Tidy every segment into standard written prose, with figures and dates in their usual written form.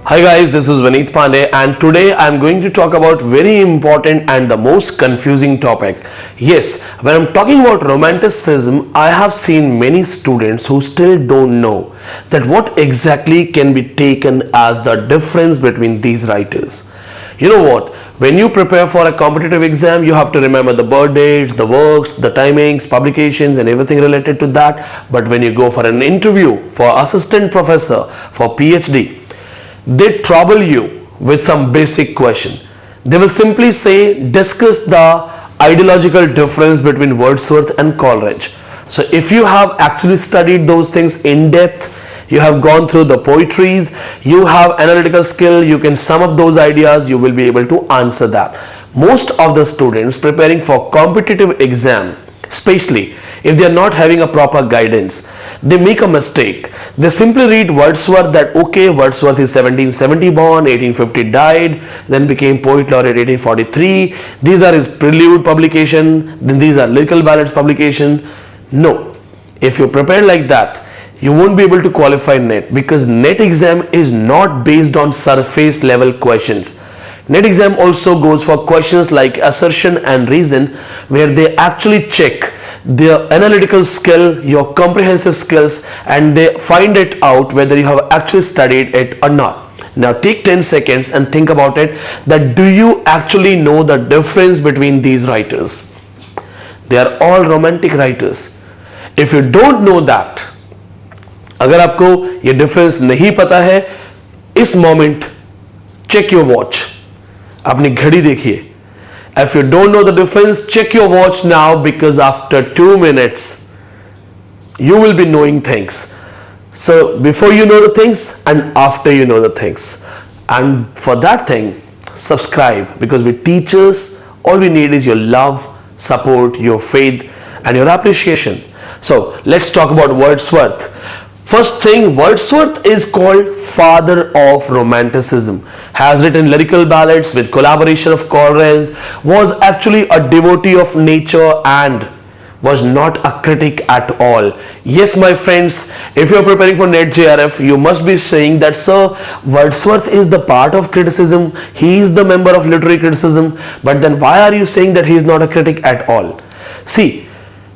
Hi guys, this is Vineet Pandey and today I am going to talk about very important and the most confusing topic. Yes, when I'm talking about romanticism, I have seen many students who still don't know that what exactly can be taken as the difference between these writers. You know what? When you prepare for a competitive exam, you have to remember the birth dates, the works, the timings, publications and everything related to that. But when you go for an interview for assistant professor, for PhD, they trouble you with some basic question. They will simply say, discuss the ideological difference between Wordsworth and Coleridge. So if you have actually studied those things in depth, you have gone through the poetries, you have analytical skill, you can sum up those ideas, you will be able to answer that. Most of the students preparing for competitive exam, especially if they are not having a proper guidance, they make a mistake. They simply read Wordsworth that okay, Wordsworth is 1770 born, 1850 died, then became poet laureate 1843. These are his prelude publication, then these are lyrical ballads publication. No, if you prepare like that, you won't be able to qualify NET because NET exam is not based on surface level questions. NET exam also goes for questions like assertion and reason, where they actually check their analytical skill, your comprehensive skills, and they find it out whether you have actually studied it or not. Now take 10 seconds and think about it, that do you actually know the difference between these writers? They are all romantic writers. If you don't know that, अगर आपको ये difference नहीं पता है, इस moment check your watch, अपनी घड़ी देखिए. If you don't know the difference, check your watch now, because after 2 minutes you will be knowing things. So before you know the things and after you know the things, and for that thing subscribe, because we teachers, all we need is your love, support, your faith and your appreciation. So let's talk about Wordsworth. First thing, Wordsworth is called father of romanticism, has written lyrical ballads with collaboration of Coleridge, was actually a devotee of nature and was not a critic at all. Yes, my friends, if you are preparing for NET JRF, you must be saying that, sir, Wordsworth is the part of criticism, he is the member of literary criticism, but then why are you saying that he is not a critic at all? See,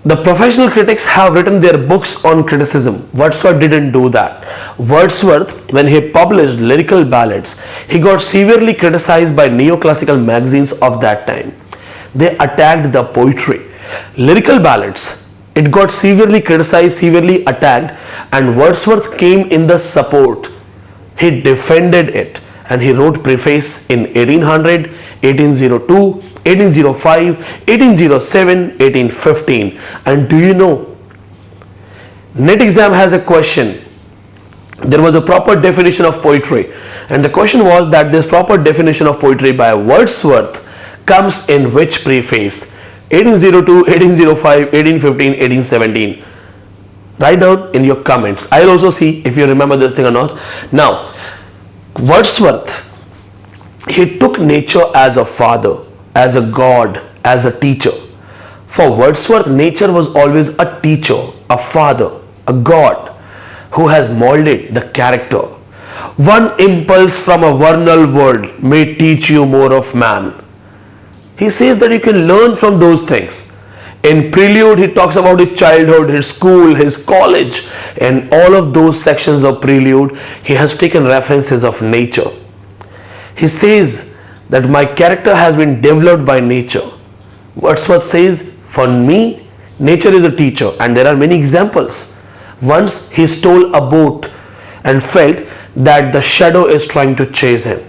the professional critics have written their books on criticism. Wordsworth didn't do that. Wordsworth, when he published lyrical ballads, he got severely criticized by neoclassical magazines of that time. They attacked the poetry. Lyrical ballads, it got severely criticized, severely attacked, and Wordsworth came in the support. He defended it and he wrote preface in 1800, 1802, 1805, 1807, 1815. And do you know, NET exam has a question. There was a proper definition of poetry, and the question was that this proper definition of poetry by Wordsworth comes in which preface? 1802, 1805, 1815, 1817. Write down in your comments. I'll also see if you remember this thing or not. Now, Wordsworth, he took nature as a father, as a god, as a teacher. For Wordsworth, nature was always a teacher, a father, a god who has molded the character. One impulse from a vernal world may teach you more of man. He says that you can learn from those things. In Prelude, he talks about his childhood, his school, his college, and all of those sections of Prelude, he has taken references of nature. He says that my character has been developed by nature. Wordsworth says, for me, nature is a teacher, and there are many examples. Once he stole a boat and felt that the shadow is trying to chase him.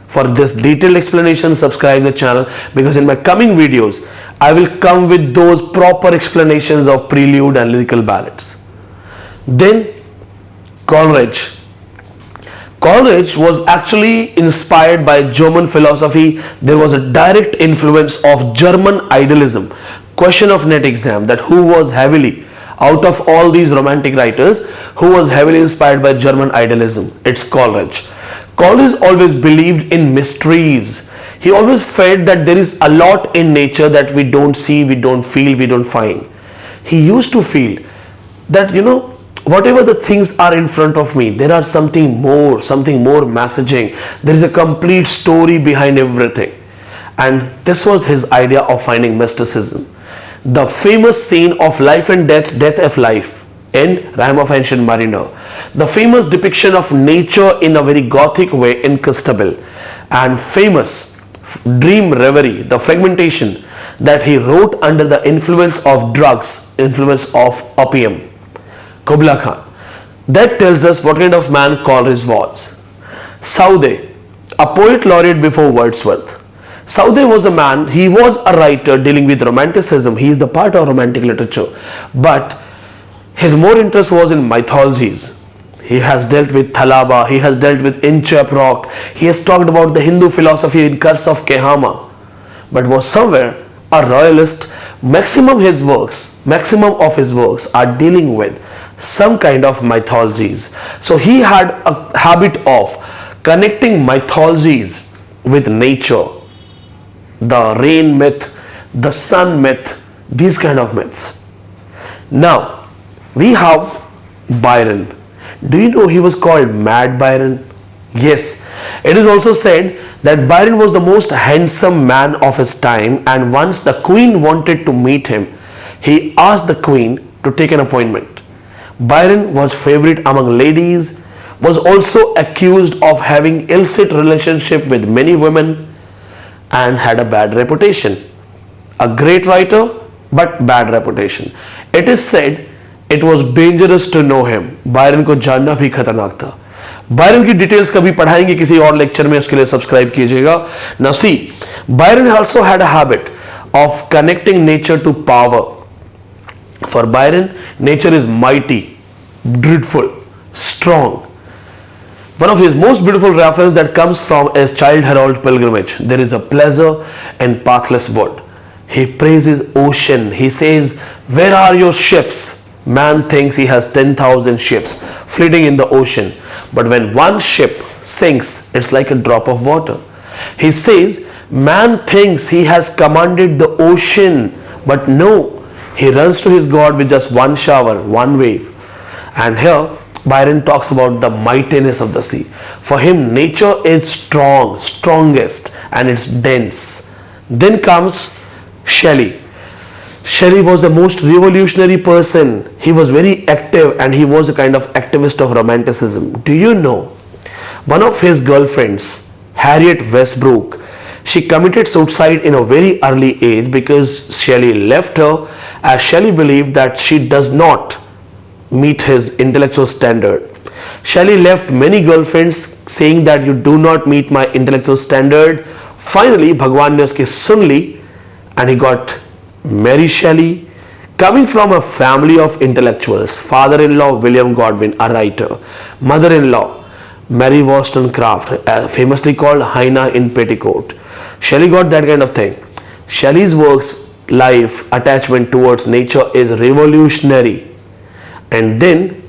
For this detailed explanation, subscribe the channel, because in my coming videos, I will come with those proper explanations of prelude and lyrical ballads. Then Coleridge. Coleridge was actually inspired by German philosophy. There was a direct influence of German idealism. Question of NET exam, that who was heavily, out of all these romantic writers, who was heavily inspired by German idealism? It's Coleridge. Coleridge always believed in mysteries. He always felt that there is a lot in nature that we don't see, we don't feel, we don't find. He used to feel that, whatever the things are in front of me, there are something more messaging. There is a complete story behind everything. And this was his idea of finding mysticism. The famous scene of life and death, death of life in Rhyme of Ancient Mariner. The famous depiction of nature in a very gothic way in Christabel. And famous dream reverie, the fragmentation that he wrote under the influence of drugs, influence of opium. Kubla Khan. That tells us what kind of man Coleridge was. Southey, a poet laureate before Wordsworth. Southey was a man, he was a writer dealing with romanticism. He is the part of romantic literature. But his more interest was in mythologies. He has dealt with Thalaba, he has dealt with Inchep Rock, he has talked about the Hindu philosophy in Curse of Kehama, but was somewhere a royalist. Maximum of his works are dealing with some kind of mythologies. So he had a habit of connecting mythologies with nature, the rain myth, the sun myth, these kind of myths. Now we have Byron. Do you know he was called Mad Byron? Yes, it is also said that Byron was the most handsome man of his time, and once the queen wanted to meet him, he asked the queen to take an appointment. Byron was favorite among ladies, was also accused of having illicit relationship with many women, and had a bad reputation. A great writer, but bad reputation. It is said it was dangerous to know him. Byron को जानना भी खतरनाक था. Byron की details कभी पढ़ाएंगे किसी और लेक्चर में, उसके लिए सब्सक्राइब कीजिएगा. Now see, Byron also had a habit of connecting nature to power. For Byron, nature is mighty, dreadful, strong. One of his most beautiful references that comes from is Childe Harold Pilgrimage. There is a pleasure in pathless wood. He praises ocean. He says, "Where are your ships?" Man thinks he has 10,000 ships fleeting in the ocean. But when one ship sinks, it's like a drop of water. He says, man thinks he has commanded the ocean. But no, he runs to his God with just one shower, one wave. And here, Byron talks about the mightiness of the sea. For him, nature is strong, strongest, and it's dense. Then comes Shelley. Shelley was the most revolutionary person. He was very active and he was a kind of activist of romanticism. Do you know, one of his girlfriends, Harriet Westbrook, she committed suicide in a very early age because Shelley left her, as Shelley believed that she does not meet his intellectual standard. Shelley left many girlfriends saying that you do not meet my intellectual standard. Finally, Bhagwan ne uski sun li and he got Mary Shelley, coming from a family of intellectuals. Father-in-law William Godwin, a writer. Mother-in-law Mary Wollstonecraft, famously called Hyena in Petticoat. Shelley got that kind of thing. Shelley's works, life, attachment towards nature is revolutionary. And then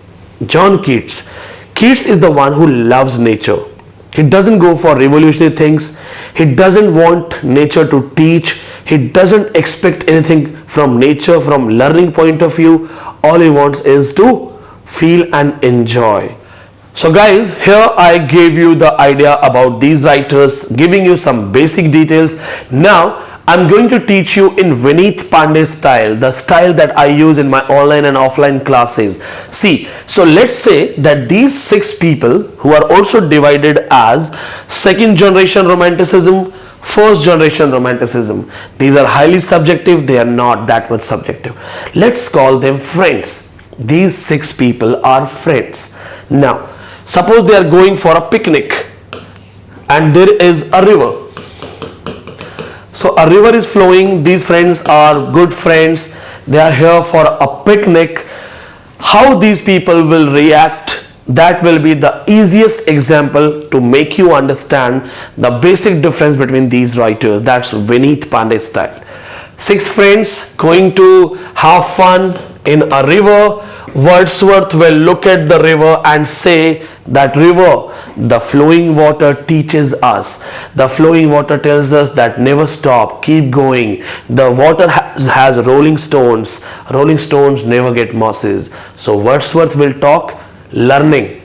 John Keats. Keats is the one who loves nature. He doesn't go for revolutionary things. He doesn't want nature to teach. He doesn't expect anything from nature from learning point of view. All he wants is to feel and enjoy. So guys, here I gave you the idea about these writers, giving you some basic details. Now I'm going to teach you in Vineet Pandey style, the style that I use in my online and offline classes. See, so let's say that these 6 people who are also divided as second generation romanticism, first generation romanticism. These are highly subjective, they are not that much subjective. Let's call them friends. These 6 people are friends. Now, suppose they are going for a picnic and there is a river. So a river is flowing, these friends are good friends, they are here for a picnic. How these people will react, that will be the easiest example to make you understand the basic difference between these writers. That's Vineet Pandey style. 6 friends going to have fun in a river. Wordsworth will look at the river and say that river, the flowing water teaches us. The flowing water tells us that never stop, keep going. The water has rolling stones. Rolling stones never get mosses. So Wordsworth will talk learning.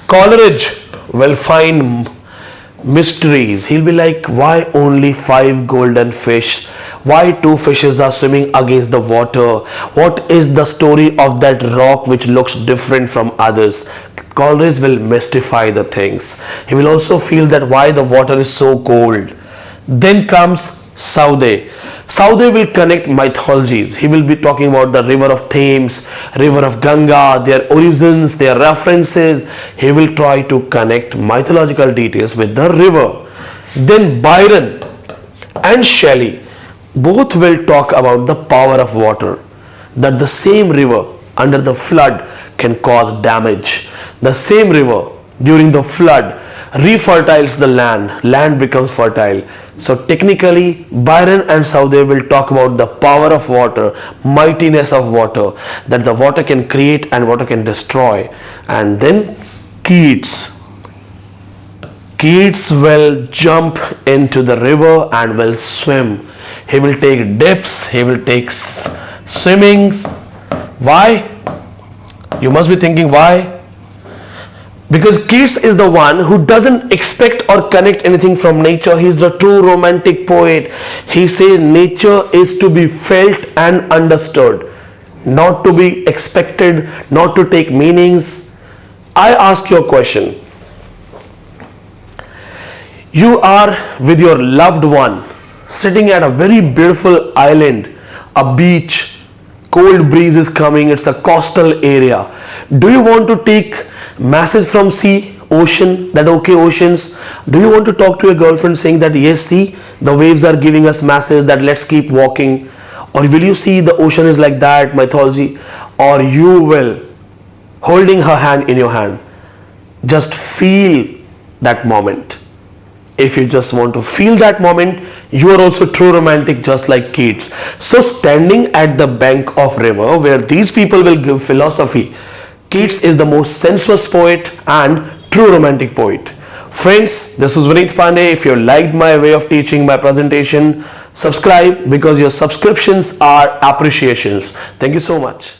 Coleridge will find mysteries. He'll be like, why only 5 golden fish? Why 2 fishes are swimming against the water? What is the story of that rock which looks different from others? Coleridge will mystify the things. He will also feel that why the water is so cold. Then comes Southey. Southey will connect mythologies. He will be talking about the river of Thames, river of Ganga, their origins, their references. He will try to connect mythological details with the river. Then Byron and Shelley both will talk about the power of water, that the same river under the flood can cause damage. The same river during the flood refertiles the land becomes fertile. So technically Byron and Southey will talk about the power of water, mightiness of water, that the water can create and water can destroy. And then Keats will jump into the river and will swim. He will take dips, he will take swimmings. Why? You must be thinking why? Because Keats is the one who doesn't expect or connect anything from nature. He is the true romantic poet. He says nature is to be felt and understood, not to be expected, not to take meanings. I ask you a question. You are with your loved one, sitting at a very beautiful island, a beach, cold breeze is coming, it's a coastal area. Do you want to take message from sea, ocean, that okay oceans? Do you want to talk to your girlfriend saying that yes, see, the waves are giving us message that let's keep walking? Or will you see the ocean is like that, mythology? Or you will, holding her hand in your hand, just feel that moment. If you just want to feel that moment, you are also true romantic just like Keats. So standing at the bank of river where these people will give philosophy, Keats is the most sensuous poet and true romantic poet. Friends, this was Vineet Pandey. If you liked my way of teaching, my presentation, subscribe because your subscriptions are appreciations. Thank you so much.